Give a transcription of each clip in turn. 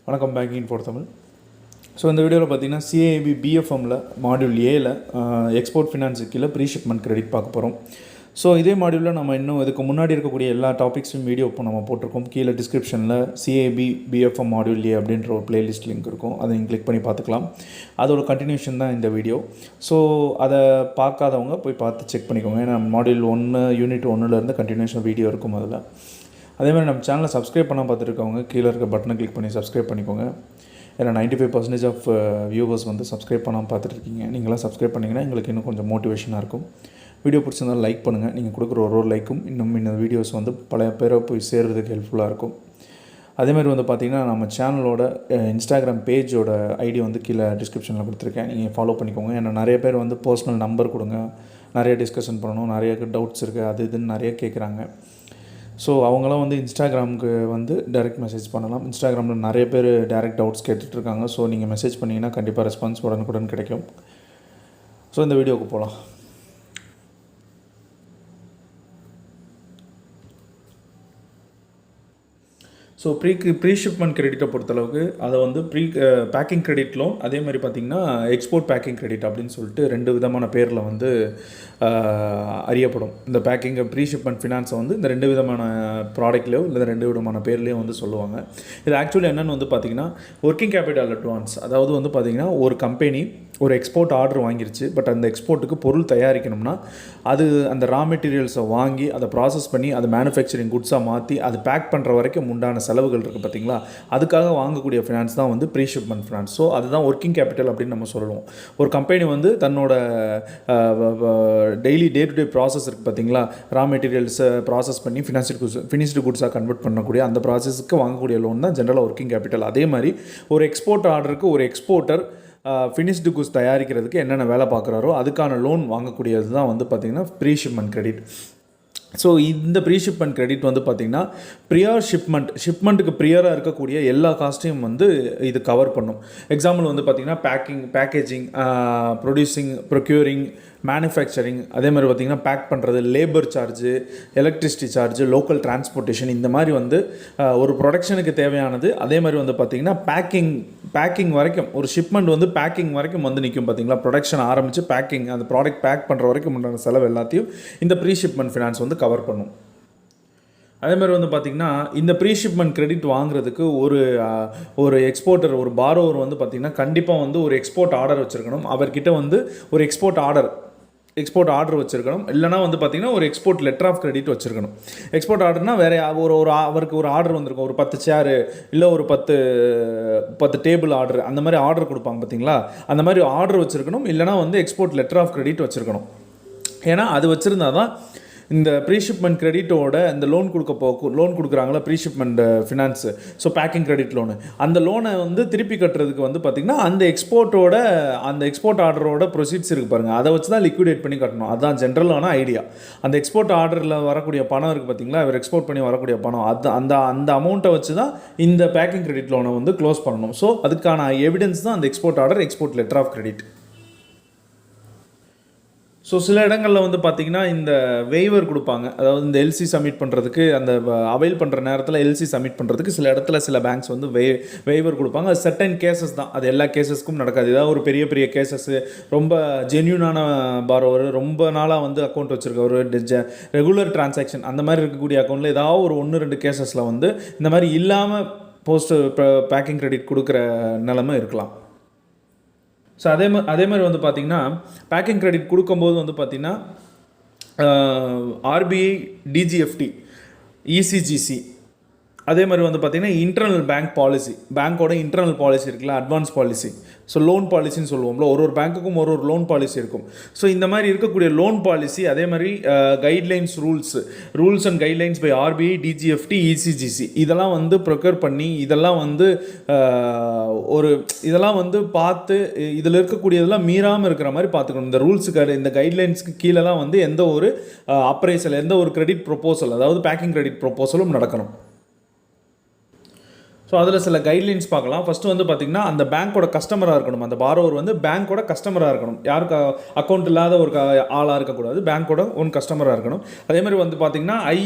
வணக்கம் banking for Tamil. So இந்த வீடியோவில் பார்த்தீங்கன்னா CAIIB BFMல மாடியூல் ஏல எக்ஸ்போர்ட் ஃபினான்ஸு கீழே ப்ரீ ஷிப்மெண்ட் கிரெடிட் பார்க்க போகிறோம். ஸோ இதே மாடியூலில் நம்ம இன்னும் இதுக்கு முன்னாடி இருக்கக்கூடிய எல்லா டாபிக்ஸும் வீடியோ இப்போ நம்ம போட்டிருக்கோம். கீழே டிஸ்கிரிப்ஷனில் CAIIB BFM மாடியூல் ஏ அப்படின்ற ஒரு பிளேலிஸ்ட் லிங்க் இருக்கும், அதை நீங்கள் கிளிக் பண்ணி பார்த்துக்கலாம். அதோட கண்டினியூஷன் தான் இந்த வீடியோ. ஸோ அதை பார்க்காதவங்க போய் பார்த்து செக் பண்ணிக்கோங்க. ஏன்னா மாடியூல் 1 யூனிட் 1லேருந்து கண்டினியூஷன் வீடியோ இருக்கும் அதில். அதேமாதிரி நம்ம சேனலை சப்ஸ்கிரைப் பண்ண பார்த்துருக்கவங்க கீழே இருக்க பட்டனை கிளிக் பண்ணி சப்ஸ்கிரைப் பண்ணிக்கோங்க. ஏன்னா 95% ஆஃப் வியூவர்ஸ் வந்து சப்ஸ்கிரைப் பண்ணாமல் பார்த்துட்ருக்கீங்க. நீங்களாம் சப்ஸ்கிரைப் பண்ணிங்கன்னா எங்களுக்கு இன்னும் கொஞ்சம் மோட்டிவேஷனாக இருக்கும். வீடியோ பிடிச்சிருந்தாலும் லைக் பண்ணுங்கள். நீங்கள் கொடுக்குற ஒரு லைக்கும் இன்னும் இந்த வீடியோஸ் வந்து பல பேரை போய் சேர்கிறதுக்கு ஹெல்ப்ஃபுல்லாக இருக்கும். அதேமாதிரி வந்து பார்த்திங்கன்னா நம்ம சேனலோட இன்ஸ்டாகிராம் பேஜோட ஐடி வந்து கீழே டிஸ்கிரிப்ஷனில் கொடுத்துருக்கேன். நீங்கள் ஃபாலோ பண்ணிக்கோங்க. ஏன்னா நிறைய பேர் வந்து பர்சனல் நம்பர் கொடுங்க, நிறைய டிஸ்கஷன் பண்ணணும், நிறைய டவுட்ஸ் இருக்குது, அது இதுன்னு நிறைய கேட்குறாங்க. ஸோ அவங்களாம் வந்து இன்ஸ்டாகிராமுக்கு வந்து டைரெக்ட் மெசேஜ் பண்ணலாம். இன்ஸ்டாகிராமில் நிறைய பேர் டைரெக்ட் டவுட்ஸ் கேட்டுட்ருக்காங்க. ஸோ நீங்கள் மெசேஜ் பண்ணிங்கன்னா கண்டிப்பாக ரெஸ்பான்ஸ் உடனுக்குடன் கிடைக்கும். ஸோ இந்த வீடியோவுக்கு போகலாம். ஸோ ப்ரீ ஷிப்மெண்ட் கிரெடிட்டை பொறுத்தளவுக்கு அதை வந்து பேக்கிங் கிரெடிட் லோன், அதே மாதிரி பார்த்திங்கன்னா எக்ஸ்போர்ட் பேக்கிங் கிரெடிட் அப்படின்னு சொல்லிட்டு 2 விதமான பேரில் வந்து அறியப்படும். இந்த ப்ரீ ஷிப்மெண்ட் ஃபினான்ஸை வந்து இந்த 2 விதமான ப்ராடக்ட்லேயோ இல்லை 2 விதமான பேர்லேயோ வந்து சொல்லுவாங்க. இது ஆக்சுவலி என்னென்னு வந்து பார்த்திங்கன்னா ஒர்க்கிங் கேபிட்டல் அட்வான்ஸ். அதாவது வந்து பார்த்திங்கன்னா ஒரு கம்பெனி ஒரு எக்ஸ்போர்ட் ஆர்டர் வாங்கிருச்சு, பட் அந்த எக்ஸ்போர்ட்டுக்கு பொருள் தயாரிக்கணும்னா அது அந்த ரா மெட்டீரியல்ஸை வாங்கி அதை ப்ராசஸ் பண்ணி அதை மேனுஃபேக்சரிங் குட்ஸாக மாற்றி அதை பேக் பண்ணுற வரைக்கும் உண்டான செலவுகள் இருக்குது பார்த்திங்களா, அதுக்காக வாங்கக்கூடிய ஃபினான்ஸ் தான் வந்து ப்ரீ ஷிப்மெண்ட் ஃபினான்ஸ். ஸோ அதுதான் ஒர்க்கிங் கேபிட்டல் அப்படின்னு நம்ம சொல்லுவோம். ஒரு கம்பெனி வந்து தன்னோட daily day to day process இருக்குது பார்த்திங்களா, ரா மெட்டீரியல்ஸை ப்ராசஸ் பண்ணி ஃபினிஷ்டு குட்ஸாக கன்வெர்ட் பண்ணக்கூடிய அந்த ப்ராசஸுக்கு வாங்கக்கூடிய லோன் தான் ஜென்ரலாக ஒர்க்கிங் கேபிட்டல். அதே மாதிரி ஒரு எக்ஸ்போர்ட் ஆர்டருக்கு ஒரு எக்ஸ்போர்ட்டர் ஃபினிஷ்டு குட்ஸ் தயாரிக்கிறதுக்கு என்னென்ன வேலை பார்க்குறாரோ அதுக்கான லோன் வாங்கக்கூடியது தான் வந்து பார்த்திங்கன்னா ப்ரீ ஷிப்மெண்ட் கிரெடிட். ஸோ இந்த ப்ரீ ஷிப்மெண்ட் கிரெடிட் வந்து பார்த்திங்கன்னா ப்ரியர் ஷிப்மெண்ட்டுக்கு ப்ரியராக இருக்கக்கூடிய எல்லா காஸ்ட்டையும் வந்து இது கவர் பண்ணும். எக்ஸாம்பிள் வந்து பார்த்திங்கன்னா பேக்கேஜிங், ப்ரொடியூசிங், ப்ரொக்யூரிங், மேனுஃபேக்சரிங், அதே மாதிரி பார்த்திங்கன்னா பேக் பண்ணுறது, labour charge, electricity charge, local transportation, இந்த மாதிரி வந்து ஒரு ப்ரொடக்ஷனுக்கு தேவையானது. அதே மாதிரி வந்து பார்த்திங்கன்னா பேக்கிங் வரைக்கும் ஒரு ஷிப்மெண்ட் வந்து பேக்கிங் வரைக்கும் வந்து நிற்கும் பார்த்திங்களா, ப்ரொடக்ஷன் ஆரம்பித்து பேக்கிங், அந்த ப்ராடக்ட் பேக் பண்ணுற வரைக்கும் உண்டான செலவு எல்லாத்தையும் இந்த ப்ரீ ஷிப்மெண்ட் ஃபினான்ஸ் வந்து கவர் பண்ணும். அதே மாதிரி வந்து பார்த்திங்கன்னா இந்த ப்ரீ ஷிப்மெண்ட் கிரெடிட் வாங்குறதுக்கு ஒரு எக்ஸ்போர்ட்டர், ஒரு பாரோவர் வந்து பார்த்திங்கன்னா கண்டிப்பாக வந்து ஒரு எக்ஸ்போர்ட் ஆர்டர் வச்சுருக்கணும். அவர்கிட்ட வந்து ஒரு எக்ஸ்போர்ட் ஆர்டர் வச்சுருக்கணும். இல்லைனா வந்து பார்த்திங்கன்னா ஒரு எக்ஸ்போர்ட் லெட்டர் ஆஃப் கிரெடிட் வச்சுருக்கணும். எக்ஸ்போர்ட் ஆர்டர்னால் வேறு அவருக்கு ஒரு ஆர்டர் வந்திருக்கும், ஒரு 10 சேரு இல்லை ஒரு 10 டேபிள் ஆர்டர், அந்த மாதிரி ஆர்டர் கொடுப்பாங்க பார்த்திங்களா, அந்த மாதிரி ஆர்டர் வச்சுருக்கணும். இல்லைனா வந்து எக்ஸ்போர்ட் லெட்டர் ஆஃப் கிரெடிட் வச்சுருக்கணும். ஏன்னா அது வச்சுருந்தா தான் இந்த ப்ரீ ஷிப்மெண்ட் கிரெடிட்டோட இந்த லோன் கொடுக்குறாங்களா pre shipment finance, so packing credit loan, அந்த லோனை வந்து திருப்பி கட்டுறதுக்கு வந்து பார்த்திங்கன்னா அந்த எக்ஸ்போர்ட் ஆர்டரோட ப்ரொசீட்ஸ் இருக்குது பாருங்கள், அதை வச்சு தான் லிக்விடேட் பண்ணி கட்டணும். அதுதான் ஜென்ரலான ஐடியா. அந்த எக்ஸ்போர்ட் ஆர்டரில் வரக்கூடிய பணம் இருக்குது பார்த்திங்களா, இவர் எக்ஸ்போர்ட் பண்ணி வரக்கூடிய பணம், அந்த அமௌண்ட்டை வச்சு தான் இந்த பேக்கிங் கிரெடிட் லோனை வந்து க்ளோஸ் பண்ணணும். ஸோ அதுக்கான எவிடன்ஸ் தான் அந்த export order, export letter of credit. So சில இடங்களில் வந்து பார்த்திங்கன்னா இந்த வெய்வர் கொடுப்பாங்க. அதாவது இந்த எல்சி சப்மிட் பண்ணுறதுக்கு, அந்த அவைல் பண்ணுற நேரத்தில் எல்சி சப்மிட் பண்ணுறதுக்கு சில இடத்துல சில பேங்க்ஸ் வந்து வெய்வர் கொடுப்பாங்க. அது சர்டன் கேசஸ் தான், அது எல்லா கேசஸ்க்கும் நடக்காது. ஏதாவது ஒரு பெரிய கேசஸ்ஸு, ரொம்ப ஜென்யூனான பாரோவர், ரொம்ப நாளாக வந்து அக்கௌண்ட் வச்சுருக்க ஒரு ரெகுலர் டிரான்சாக்ஷன், அந்த மாதிரி இருக்கக்கூடிய அக்கௌண்ட்டில் ஏதாவது ஒரு 1-2 கேசஸில் வந்து இந்த மாதிரி இல்லாமல் பேக்கிங் கிரெடிட் கொடுக்குற நிலைமை இருக்கலாம். ஸோ அதே மாதிரி வந்து பார்த்திங்கன்னா பேக்கிங் கிரெடிட் கொடுக்கும்போது வந்து பார்த்திங்கன்னா ஆர்பிஐ, டிஜிஎஃப்டி, இசிஜிசி, அதே மாதிரி வந்து பார்த்திங்கன்னா இன்டர்னல் பேங்க் பாலிசி, பேங்க்கோட இன்டர்னல் பாலிசி இருக்குல்ல, அட்வான்ஸ் பாலிசி, ஸோ லோன் பாலிசின்னு சொல்லுவோம்ல, ஒரு பேங்க்குக்கும் ஒரு லோன் பாலிசி இருக்கும். ஸோ இந்த மாதிரி இருக்கக்கூடிய லோன் பாலிசி, அதே மாதிரி guidelines, rules and guidelines by RBI, DGFT, ECGC, இதெல்லாம் வந்து ப்ரொக்யூர் பண்ணி இதெல்லாம் வந்து பார்த்து இதில் இருக்கக்கூடியதெல்லாம் மீறாமல் இருக்கிற மாதிரி பார்த்துக்கணும். இந்த ரூல்ஸுக்கு, இந்த கைட்லைன்ஸுக்கு கீழெல்லாம் வந்து எந்த ஒரு அப்ரைசல், எந்த ஒரு கிரெடிட் ப்ரொப்போசல், அதாவது பேக்கிங் கிரெடிட் ப்ரொப்போசலும் நடக்கணும். ஸோ அதில் சில கைட்லைன்ஸ் பார்க்கலாம். ஃபஸ்ட்டு வந்து பார்த்திங்கன்னா அந்த பேங்க்கோட கஸ்டமராக இருக்கணும். அந்த பாரோவர் வந்து பேங்க்கோட கஸ்டமராக இருக்கணும். யாருக்கு அக்கௌண்ட் இல்லாத ஒரு ஆளாக இருக்கக்கூடாது, பேங்க்கோட ஓன் கஸ்டமராக இருக்கணும். அதே மாதிரி வந்து பார்த்திங்கன்னா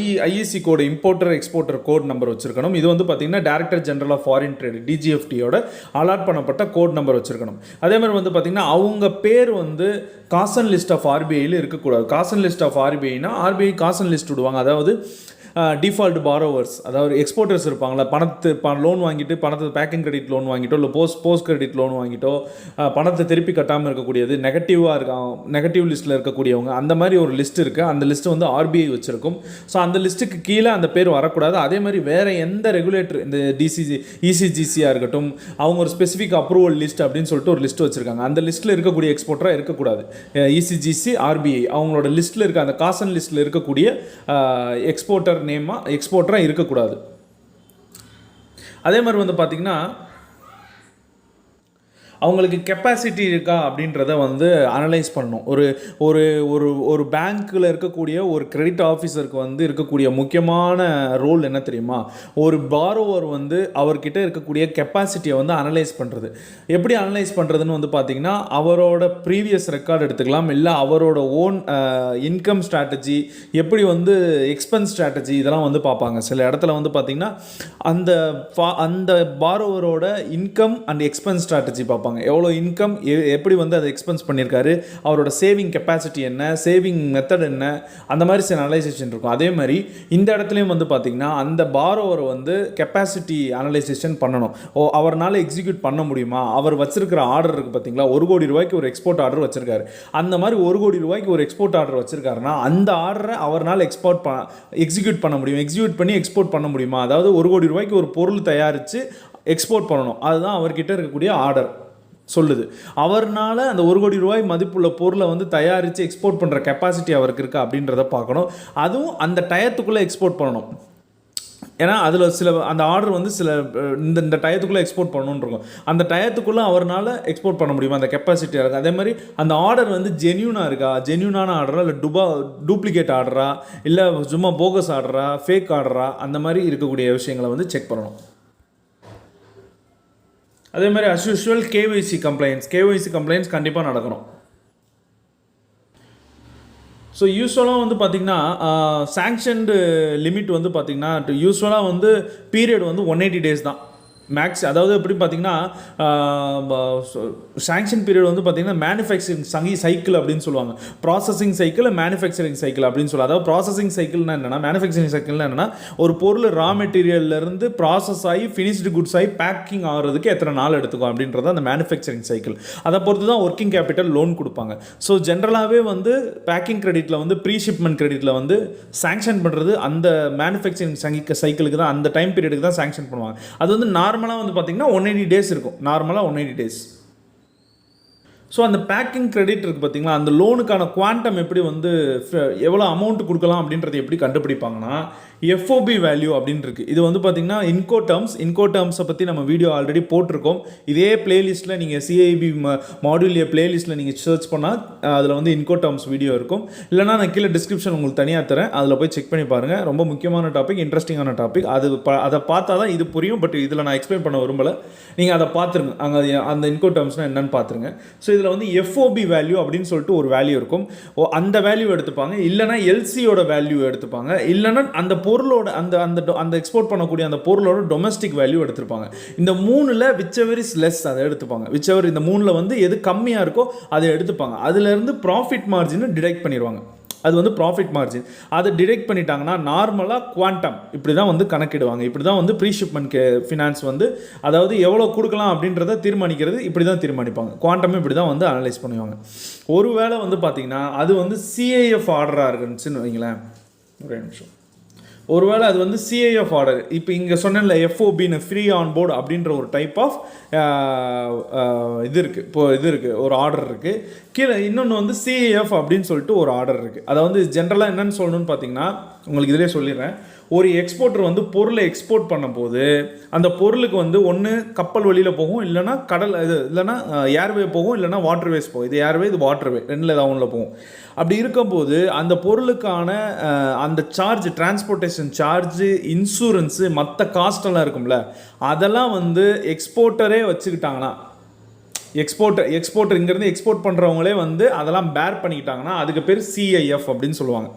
IEC code, importer exporter code number வச்சுருக்கணும். இது வந்து பார்த்திங்கன்னா director general of foreign trade டிஜிஎஃப்டியோட அலாட் பண்ணப்பட்ட கோட் நம்பர் வச்சுருக்கணும். அதே மாதிரி வந்து பார்த்திங்கன்னா அவங்க பேர் வந்து காசன் லிஸ்ட் ஆஃப் ஆர்பிஐயில் இருக்கக்கூடாது. காசன் list of ஆர்பிஐனா RBI Kasan list விடுவாங்க. அதாவது டிஃபால்ட் பாரோவர்ஸ், அதாவது எக்ஸ்போர்ட்டர்ஸ் இருப்பாங்களா, லோன் வாங்கிட்டு பணத்தை பேக்கிங் கிரெடிட் லோன் வாங்கிட்டோ இல்லை போஸ்ட் கிரெடிட் லோன் வாங்கிட்டோ பணத்தை திருப்பி கட்டாமல் இருக்கக்கூடியது, நெகட்டிவ் லிஸ்ட்டில் இருக்கக்கூடியவங்க, அந்த மாதிரி ஒரு லிஸ்ட் இருக்குது. அந்த லிஸ்ட்டு வந்து ஆர்பிஐ வச்சுருக்கும். ஸோ அந்த லிஸ்ட்டுக்கு கீழே அந்த பேர் வரக்கூடாது. அதே மாதிரி வேறு எந்த ரெகுலேட்டர், இந்த இசிஜிசியாக இருக்கட்டும், அவங்க ஒரு ஸ்பெசிஃபிக் அப்ரூவல் லிஸ்ட் அப்படின்னு சொல்லிட்டு ஒரு லிஸ்ட் வச்சுருக்காங்க. அந்த லிஸ்ட்டில் இருக்கக்கூடிய எக்ஸ்போர்ட்டராக இருக்கக்கூடாது. இசிஜிசி, ஆர்பிஐ அவங்களோட லிஸ்ட்டில் இருக்க அந்த காசன் லிஸ்ட்டில் இருக்கக்கூடிய எக்ஸ்போர்ட்டர் எக்ஸ்போர்ட்டராக இருக்கக்கூடாது. அதே மாதிரி வந்து பார்த்திங்கன்னா அவங்களுக்கு கெப்பாசிட்டி இருக்கா அப்படின்றத வந்து அனலைஸ் பண்ணணும். ஒரு ஒரு ஒரு ஒரு பேங்க்கில் இருக்கக்கூடிய ஒரு கிரெடிட் ஆஃபீஸருக்கு வந்து இருக்கக்கூடிய முக்கியமான ரோல் என்ன தெரியுமா? ஒரு பாரோவர் வந்து அவர்கிட்ட இருக்கக்கூடிய கெப்பாசிட்டியை வந்து அனலைஸ் பண்ணுறது. எப்படி அனலைஸ் பண்ணுறதுன்னு வந்து பார்த்திங்கன்னா அவரோட ப்ரீவியஸ் ரெக்கார்டு எடுத்துக்கலாம், இல்லை அவரோட ஓன் இன்கம் ஸ்ட்ராட்டஜி, எப்படி வந்து எக்ஸ்பென்ஸ் ஸ்ட்ராட்டஜி, இதெல்லாம் வந்து பார்ப்பாங்க. சில இடத்துல வந்து பார்த்திங்கன்னா அந்த பாரோவரோட இன்கம் அண்ட் எக்ஸ்பென்ஸ் ஸ்ட்ராட்டஜி பார்ப்பாங்க. எவ்வளோ இன்கம், எப்படி வந்து அதை எக்ஸ்பென்ஸ் பண்ணியிருக்காரு, அவரோட சேவிங் கெப்பாசிட்டி என்ன, சேவிங் மெத்தட் என்ன, அந்த மாதிரி சில அனலைசேஷன் இருக்கும். அதே மாதிரி இந்த இடத்துலையும் வந்து பார்த்திங்கன்னா அந்த பாரோவரை வந்து கெப்பாசிட்டி அனலைசேஷன் பண்ணணும். அவரால் எக்ஸிக்யூட் பண்ண முடியுமா? அவர் வச்சிருக்கிற ஆர்டர் இருக்குது பார்த்திங்களா, 1 கோடி ரூபாய்க்கு ஒரு எக்ஸ்போர்ட் ஆர்டர் வச்சிருக்காரு. அந்த மாதிரி 1 கோடி ரூபாய்க்கு ஒரு எக்ஸ்போர்ட் ஆர்டர் வச்சிருக்காருன்னா அந்த ஆர்டரை அவரால் எக்ஸிக்யூட் பண்ண முடியும், எக்ஸிக்யூட் பண்ணி எக்ஸ்போர்ட் பண்ண முடியுமா? அதாவது 1 கோடி ரூபாய்க்கு ஒரு பொருள் தயாரித்து எக்ஸ்போர்ட் பண்ணணும், அதுதான் அவர்கிட்ட இருக்கக்கூடிய ஆர்டர் சொல்லுது. அவர்னால அந்த 1 கோடி ரூபாய் மதிப்புள்ள பொருளை வந்து தயாரித்து எக்ஸ்போர்ட் பண்ணுற கெப்பாசிட்டி அவருக்கு இருக்கா அப்படின்றத பார்க்கணும். அதுவும் அந்த டயத்துக்குள்ளே எக்ஸ்போர்ட் பண்ணணும். ஏன்னா அதில் சில அந்த ஆர்டர் வந்து சில இந்த டயத்துக்குள்ளே எக்ஸ்போர்ட் பண்ணணுன்னு இருக்கும். அந்த டயத்துக்குள்ளே அவரால் எக்ஸ்போர்ட் பண்ண முடியுமா, அந்த கெப்பாசிட்டியாக இருக்குது. அதே மாதிரி அந்த ஆர்டர் வந்து ஜென்யூனாக இருக்கா, ஜென்யூனான ஆர்டரா இல்லை டூப்ளிகேட் ஆர்டரா, இல்லை சும்மா போகஸ் ஆர்டரா, ஃபேக் ஆர்டரா, அந்த மாதிரி இருக்கக்கூடிய விஷயங்களை வந்து செக் பண்ணணும். அதே மாதிரி அஸ் யூஷுவல் கேஒய்சி கம்ப்ளைண்ட்ஸ் கண்டிப்பாக நடக்கணும். ஸோ யூஸ்வலாக வந்து பார்த்திங்கன்னா சாங்ஷன்டு லிமிட் வந்து பார்த்திங்கன்னா யூஸ்வலாக வந்து பீரியட் வந்து 180 days தான் மேக்ஸ். அதாவது எப்படி பார்த்திங்கன்னா சாங்ஷன் பீரியட் வந்து பார்த்திங்கன்னா மேனுஃபேக்சரிங் சைக்கிள் அப்படின்னு சொல்லுவாங்க. ப்ராசஸிங் சைக்கிள், மேனுஃபேக்சரிங் சைக்கிள் அப்படின்னு சொல்லுவாங்க. அதாவது ப்ராசஸிங் சைக்கிள்னா என்னென்னா, மேனுஃபேக்சரிங் சைக்கிள்னா என்னென்னா, ஒரு பொருள் ரா மெட்டீரியல்லேருந்து ப்ராசஸ் ஆகி ஃபினிஷ்டு குட்ஸ் ஆகி பேக்கிங் ஆகிறதுக்கு எத்தனை நாள் எடுத்துக்கும் அப்படின்றது அந்த மேனுஃபேக்சரிங் சைக்கிள். அதை பொறுத்து தான் ஒர்க்கிங் கேபிட்டல் லோன் கொடுப்பாங்க. ஸோ ஜென்ரலாகவே வந்து பேக்கிங் கிரெடிட்டில் வந்து ப்ரீ ஷிப்மெண்ட் கிரெடிட்டில் வந்து சாங்ஷன் பண்ணுறது அந்த மேனுஃபேக்சரிங் சைக்கிளுக்கு தான், அந்த டைம் பீரியடுக்கு தான் சாங்ஷன் பண்ணுவாங்க. அது வந்து நார்மலாக வந்து பார்த்திங்கன்னா 180 days இருக்கும். நார்மலாக 180 days. ஸோ அந்த பேக்கிங் கிரெடிட் இருக்குது பார்த்திங்களா, அந்த லோனுக்கான குவாண்டம் எப்படி வந்து எவ்வளோ அமௌண்ட் கொடுக்கலாம் அப்படின்றது எப்படி கண்டுபிடிப்பாங்கன்னா எஃப்ஓபி வேல்யூ அப்படின்னு இருக்குது. இது வந்து பார்த்திங்கன்னா இன்கோ டேர்ம்ஸை பற்றி நம்ம வீடியோ ஆல்ரெடி போட்டிருக்கோம். இதே பிளேலிஸ்ட்டில் நீங்கள் CAIIB மாடியூல் A பிளேலிஸ்ட்டில் நீங்கள் சர்ச் பண்ணால் அதில் வந்து இன்கோ டேர்ம்ஸ் வீடியோ இருக்கும். இல்லைனா நான் கீழே டிஸ்கிரிப்ஷன் உங்களுக்கு தனியாக தரேன், அதில் போய் செக் பண்ணி பாருங்கள். ரொம்ப முக்கியமான டாபிக், இன்ட்ரெஸ்டிங்கான டாபிக். அதை பார்த்தா தான் இது புரியும். பட் இதில் நான் எக்ஸ்பிளைன் பண்ண விரும்பலை, நீங்கள் அதை பார்த்துருங்க. அங்கே அந்த இன்கோ டேர்ம்ஸ்னால் என்னென்னு பார்த்துருங்க. ஸோ இதில் வந்து எஃப்ஓபி வேல்யூ அப்படின்னு சொல்லிட்டு ஒரு வேல்யூ இருக்கும். அந்த வேல்யூ எடுத்துப்பாங்க, இல்லைனா எல்சியோட வேல்யூ எடுத்துப்பாங்க, இல்லைனா அந்த பொருளோட அந்த எக்ஸ்போர்ட் பண்ணக்கூடிய அந்த பொருளோட டொமஸ்டிக் வேல்யூ எடுத்துருப்பாங்க. இந்த 3ல் விச்செவர் இஸ் லெஸ் அதை எடுத்துப்பாங்க. விச்செவர் இந்த 3ல் வந்து எது கம்மியாக இருக்கோ அதை எடுத்துப்பாங்க. அதுலேருந்து ப்ராஃபிட் மார்ஜினை டிடெக்ட் பண்ணிடுவாங்க. அது வந்து ப்ராஃபிட் மார்ஜின். அதை டிடெக்ட் பண்ணிட்டாங்கன்னா நார்மலாக குவாண்டம் இப்படி தான் வந்து கணக்கிடுவாங்க. இப்படி தான் வந்து ப்ரீ ஷிப்மெண்ட் ஃபினான்ஸ் வந்து, அதாவது எவ்வளோ கொடுக்கலாம் அப்படின்றத தீர்மானிக்கிறது இப்படி தான் தீர்மானிப்பாங்க. குவாண்டமே இப்படி தான் வந்து அனலைஸ் பண்ணுவாங்க. ஒருவேளை வந்து பார்த்திங்கன்னா அது வந்து CAIF ஆர்டராக இருக்குன்னு வைங்களேன், ஒரே நிமிஷம். ஒருவேளை அது வந்து CAIF ஆர்டர், இப்போ இங்கே சொன்னேன்ல FOBன்னு ஃப்ரீ ஆன் போர்டு அப்படின்ற ஒரு டைப் ஆஃப் இது இருக்குது. இப்போது இது இருக்குது, ஒரு ஆர்டர் இருக்குது. கீழே இன்னொன்று வந்து CAIF அப்படின்னு சொல்லிட்டு ஒரு ஆர்டர் இருக்குது. அதை வந்து ஜென்ரலாக என்னென்னு சொல்லணும்னு பார்த்தீங்கன்னா உங்களுக்கு இதிலே சொல்லிடுறேன். ஒரு எக்ஸ்போர்ட்டர் வந்து பொருளை எக்ஸ்போர்ட் பண்ணும்போது அந்த பொருளுக்கு வந்து ஒன்று கப்பல் வழியில் போகும், இல்லைனா கடல் இது இல்லைனா ஏர்வே போகும், இல்லைனா வாட்டர்வேஸ் போகும். இது ஏர்வே, இது வாட்டர்வே, ரெண்டில் ஏதாவது ஒன்றில் போகும். அப்படி இருக்கும்போது அந்த பொருளுக்கான அந்த சார்ஜ், டிரான்ஸ்போர்ட்டேஷன் சார்ஜு, இன்சூரன்ஸு, மற்ற காஸ்டெல்லாம் இருக்கும்ல, அதெல்லாம் வந்து எக்ஸ்போர்ட்டரே வச்சுக்கிட்டாங்கன்னா, எக்ஸ்போர்ட்டர் இங்கேருந்து எக்ஸ்போர்ட் பண்ணுறவங்களே வந்து அதெல்லாம் பேர் பண்ணிக்கிட்டாங்கன்னா அதுக்கு பேர் CIF அப்படின்னு சொல்லுவாங்க.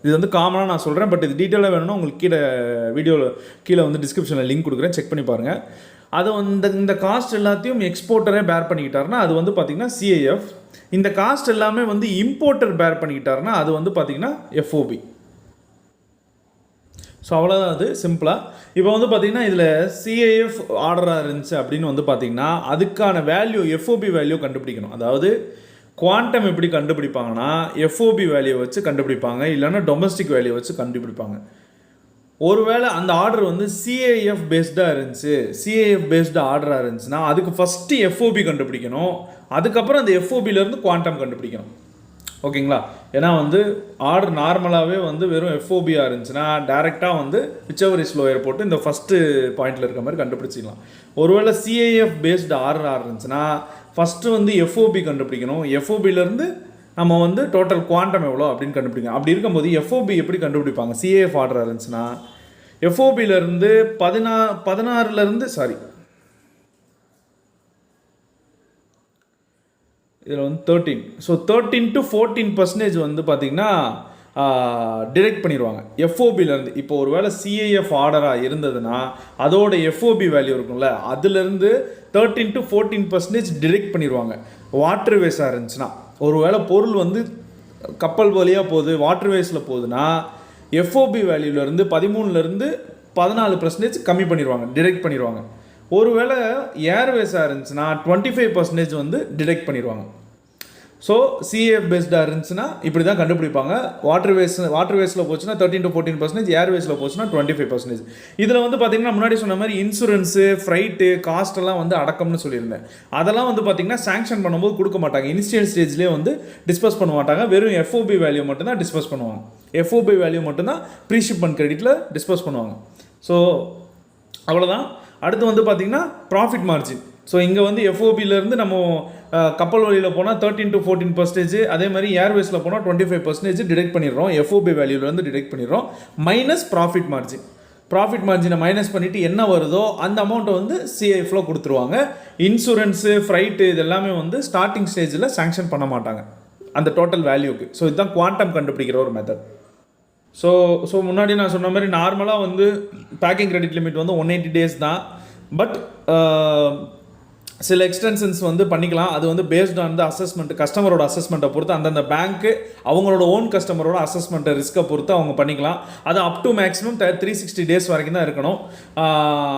இது வந்து காமனாக நான் சொல்கிறேன், பட் இது டீட்டெயிலாக வேணும்னா உங்களுக்கு வீடியோவில் கீழே வந்து டிஸ்கிரிப்ஷனில் லிங்க் கொடுக்குறேன், செக் பண்ணி பாருங்கள். அதை வந்து இந்த காஸ்ட் எல்லாத்தையும் எக்ஸ்போர்ட்டரே பேர் பண்ணிக்கிட்டாருன்னா அது வந்து பார்த்திங்கன்னா CIF. இந்த காஸ்ட் எல்லாமே வந்து இம்போர்ட்டர் பேர் பண்ணிக்கிட்டாருன்னா அது வந்து பார்த்திங்கன்னா FOB. ஸோ அவ்வளோதான், அது சிம்பிளாக. இப்போ வந்து பார்த்திங்கன்னா இதில் CIF ஆர்டராக இருந்துச்சு அப்படின்னு வந்து பார்த்திங்கன்னா அதுக்கான வேல்யூ, FOB வேல்யூ கண்டுபிடிக்கணும். அதாவது குவாண்டம் எப்படி கண்டுபிடிப்பாங்கன்னா FOB வேல்யூ வச்சு கண்டுபிடிப்பாங்க, இல்லைன்னா டொமஸ்டிக் வேல்யூ வச்சு கண்டுபிடிப்பாங்க. ஒருவேளை அந்த ஆர்டர் வந்து CIF பேஸ்டாக இருந்துச்சு, CIF பேஸ்டு ஆர்டராக இருந்துச்சுன்னா அதுக்கு ஃபஸ்ட்டு FOB கண்டுபிடிக்கணும், அதுக்கப்புறம் அந்த FOBலேருந்து குவாண்டம் கண்டுபிடிக்கணும். ஓகேங்களா? ஏன்னா வந்து ஆர்டர் நார்மலாகவே வந்து வெறும் FOBயாக இருந்துச்சுன்னா டேரெக்டாக வந்து விச்சவர் இஸ் லோயர் போட்டு இந்த ஃபஸ்ட்டு பாயிண்டில் இருக்க மாதிரி கண்டுபிடிச்சிக்கலாம். ஒருவேளை CIF பேஸ்டு ஆர்டராக இருந்துச்சுன்னா ஃபஸ்ட்டு வந்து FOB கண்டுபிடிக்கணும், FOBலேருந்து நம்ம வந்து டோட்டல் குவாண்டம் எவ்வளோ அப்படின்னு கண்டுபிடிக்கணும். அப்படி இருக்கும்போது FOB எப்படி கண்டுபிடிப்பாங்க? CIF ஆர்டராக இருந்துச்சுன்னா FOBலேருந்து 16 இதில் வந்து 13. ஸோ 13 to 14% வந்து பார்த்திங்கன்னா டிரெக்ட் பண்ணிடுவாங்க FOBலேருந்து. இப்போ ஒரு வேளை CIF ஆர்டராக இருந்ததுன்னா அதோட FOB வேல்யூ இருக்கும்ல, அதுலேருந்து 13 to 14% டிரெக்ட் பண்ணிடுவாங்க. வாட்டர்வேஸாக இருந்துச்சுன்னா, ஒரு வேளை பொருள் வந்து கப்பல் வழியாக போகுது, வாட்டர்வேஸில் போகுதுன்னா FOB வேல்யூலேருந்து 13லேருந்து 14% கம்மி பண்ணிடுவாங்க, டிரெக்ட் பண்ணிடுவாங்க. ஒருவேளை ஏர்வேஸாக இருந்துச்சுன்னா 25% வந்து டிடெக்ட் பண்ணிடுவாங்க. ஸோ CIF பேஸ்டாக இருந்துச்சுன்னா இப்படி தான் கண்டுபிடிப்பாங்க. வாட்டர்வேஸில் போச்சுன்னா 13 to 14%, ஏர்வேஸில் போச்சுன்னா 25%. இதில் வந்து பார்த்திங்கன்னா முன்னாடி சொன்ன மாதிரி இன்சூரன்ஸு, ஃப்ரைட்டு, காஸ்ட்டெல்லாம் வந்து அடக்கம்னு சொல்லியிருந்தேன். அதெல்லாம் வந்து பார்த்திங்கன்னா சாங்ஷன் பண்ணும்போது கொடுக்க மாட்டாங்க, இனிஷியல் ஸ்டேஜ்லேயே வந்து டிஸ்பஸ் பண்ண மாட்டாங்க. வெறும் FOB வேல்யூ மட்டும்தான் டிஸ்பஸ் பண்ணுவாங்க. FOB வேல்யூ மட்டும்தான் ப்ரீஷிப்மெண்ட் கிரெடிட்டில் டிஸ்பஸ் பண்ணுவாங்க. ஸோ அவ்வளோதான். அடுத்து வந்து பார்த்திங்கன்னா ப்ராஃபிட் மார்ஜின். ஸோ இங்கே வந்து FOBலேருந்து நம்ம கப்பல் வழியில் போனால் 13 to 14%, அதே மாதிரி ஏர்வேஸில் போனால் 25% டிடெக்ட் பண்ணிடுறோம், FOB வேல்யூலேருந்து டிடெக்ட் பண்ணிடுறோம், மைனஸ் ப்ராஃபிட் மார்ஜின். ப்ராஃபிட் மார்ஜினை மைனஸ் பண்ணிவிட்டு என்ன வருதோ அந்த அமௌண்ட்டை வந்து CIFல கொடுத்துருவாங்க. இன்சூரன்ஸு, ஃப்ரைட்டு இது எல்லாமே வந்து ஸ்டார்டிங் ஸ்டேஜில் சாங்ஷன் பண்ண மாட்டாங்க அந்த டோட்டல் வேல்யூக்கு. ஸோ இதுதான் குவாண்டம் கண்டுபிடிக்கிற ஒரு மெத்தட். ஸோ முன்னாடி நான் சொன்ன மாதிரி நார்மலாக வந்து பேக்கிங் கிரெடிட் லிமிட் வந்து 180 days தான். பட் சில எக்ஸ்டென்ஷன்ஸ் வந்து பண்ணிக்கலாம். அது வந்து பேஸ்ட் ஆன் த அசஸ்மெண்ட், கஸ்டமரோட அசஸ்மெண்ட்டை பொறுத்து, அந்தந்த பேங்க்கு அவங்களோட ஓன் கஸ்டமரோட அசஸ்மெண்ட்டை ரிஸ்க்கை பொறுத்து அவங்க பண்ணிக்கலாம். அது அப் டு மேக்ஸிமம் 360 days வரைக்கும் தான் இருக்கணும்.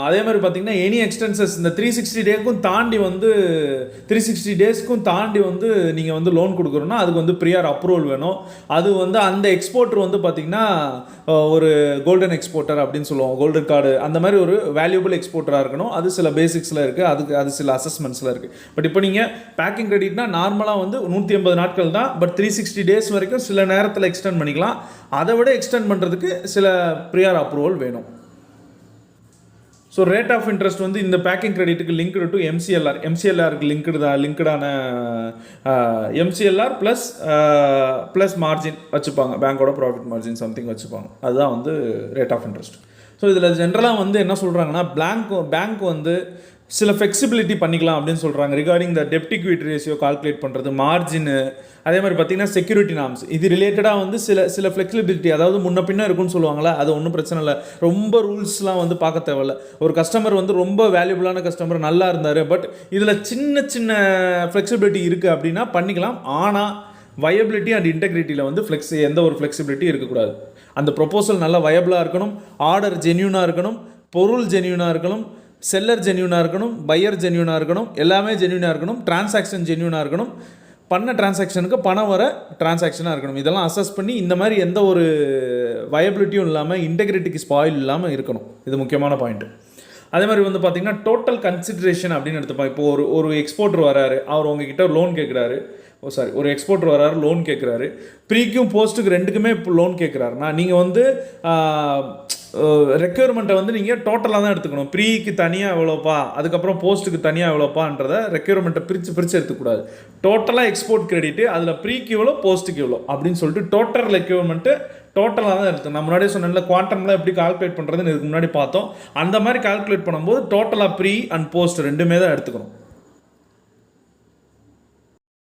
அதே மாதிரி பார்த்திங்கன்னா எனி எக்ஸ்டென்சஸ் இந்த 360 டேக்கும் தாண்டி வந்து 360 டேஸ்க்கும் தாண்டி வந்து நீங்கள் வந்து லோன் கொடுக்குறோன்னா அதுக்கு வந்து ப்ரியர் அப்ரூவல் வேணும். அது வந்து அந்த எக்ஸ்போர்ட்டர் வந்து பார்த்திங்கன்னா ஒரு கோல்டன் எக்ஸ்போர்ட்டர் அப்படின்னு சொல்லுவோம், கோல்டன் கார்டு அந்த மாதிரி ஒரு வேல்யூபிள் எக்ஸ்போர்ட்டராக இருக்கணும். அது சில பேசிக்ஸில் இருக்குது, அது சில அசஸ்மெண்ட்ஸில் இருக்குது. பட் இப்போ நீங்கள் பேக்கிங் கிரெடிட்னா நார்மலாக வந்து 180 நாட்கள் தான். பட் 360 days வரைக்கும் சில நேரத்தில் எக்ஸ்டெண்ட் பண்ணிக்கலாம். அதை விட எக்ஸ்டெண்ட் பண்ணுறதுக்கு சில ப்ரியர் அப்ரூவல் வேணும். ஸோ ரேட் ஆஃப் இன்ட்ரெஸ்ட் வந்து இந்த பேக்கிங் கிரெடிட்டுக்கு லிங்க்டு டு MCLRக்கு லிங்க்டான MCLR ப்ளஸ் மார்ஜின் வச்சுப்பாங்க, பேங்கோட ப்ராஃபிட் மார்ஜின் சம்திங் வச்சுப்பாங்க. அதுதான் வந்து ரேட் ஆஃப் இன்ட்ரெஸ்ட். ஸோ இதில் ஜென்ரலாக வந்து என்ன சொல்கிறாங்கன்னா பேங்க் வந்து சில ஃப்ளெக்சிபிலிட்டி பண்ணிக்கலாம் அப்படின்னு சொல்கிறாங்க. Regarding the dept equity ratio calculate பண்ணுறது, மார்ஜின், அதே மாதிரி பார்த்திங்கன்னா செக்யூரிட்டி நார்ம்ஸ், இது ரிலேட்டடாக வந்து சில ஃப்ளெக்சிபிலிட்டி, அதாவது முன்ன பின்ன இருக்குன்னு சொல்லுவாங்களா, அது ஒன்றும் பிரச்சனை இல்லை. ரொம்ப ரூல்ஸ்லாம் வந்து பார்க்க தேவையில்ல. ஒரு கஸ்டமர் வந்து ரொம்ப வேல்யூபிளான கஸ்டமர், நல்லா இருந்தார், பட் இதில் சின்ன ஃப்ளெக்சிபிலிட்டி இருக்குது அப்படின்னா பண்ணிக்கலாம். ஆனால் வயபிலிட்டி அண்ட் இன்டெகிரிட்டியில் வந்து எந்த ஒரு ஃப்ளெக்சிபிலிட்டி இருக்கக்கூடாது. அந்த ப்ரொபோசல் நல்லா வயபிளாக இருக்கணும், ஆர்டர் ஜென்யூனாக இருக்கணும், பொருள் ஜென்யூனாக இருக்கணும், செல்லர் ஜென்யூனாக இருக்கணும், பையர் ஜென்யூனாக இருக்கணும், எல்லாமே ஜென்யூனாக இருக்கணும், டிரான்சாக்ஷன் ஜென்யூனாக இருக்கணும், பண்ண டிரான்சாக்ஷனுக்கு பணம் வர டிரான்சாக்ஷனாக இருக்கணும். இதெல்லாம் அசஸ் பண்ணி இந்த மாதிரி எந்த ஒரு வயபிலிட்டியும் இல்லாமல், இன்டெகிரிட்டிக்கு ஸ்பாயில் இல்லாமல் இருக்கணும். இது முக்கியமான பாயிண்ட்டு. அதே மாதிரி வந்து பார்த்திங்கன்னா டோட்டல் கன்சிடரேஷன் அப்படின்னு எடுத்துப்போம். இப்போ ஒரு எக்ஸ்போர்ட்டர் வராரு, அவர் உங்ககிட்ட லோன் கேட்குறாரு, ஒரு எக்ஸ்போர்ட்டர் வராரு, லோன் கேட்குறாரு, ப்ரீக்கும் போஸ்ட்டுக்கு ரெண்டுக்குமே இப்போ லோன் கேட்குறாருன்னா நீங்கள் வந்து ரெக்யர்மெண்ட்டை வந்து நீங்கள் டோட்டலாக தான் எடுத்துக்கணும். ப்ரீக்கு தனியாக எவ்வளோப்பா, அதுக்கப்புறம் போஸ்ட்டுக்கு தனியாக எவ்வளோப்பான்றதை ரெக்யர்மெண்ட்டை பிரித்து எடுத்துக்கூடாது. டோட்டலாக எக்ஸ்போர்ட் கிரெடிட்டு, அதில் ப்ரீக்கு எவ்வளோ போஸ்ட்டுக்கு எவ்வளோ அப்படின்னு சொல்லிட்டு டோட்டல் ரெக்யர்மெண்ட்டு டோட்டலாக தான் இருக்குது. நான் முன்னாடியே சொன்னேன்ல, குவாண்டம்லாம் எப்படி கால்குலேட் பண்ணுறதுன்னு இதுக்கு முன்னாடி பார்த்தோம். அந்த மாதிரி கால்குலேட் பண்ணும்போது டோட்டலாக ப்ரீ அண்ட் போஸ்ட் ரெண்டுமே தான் எடுத்துக்கணும்.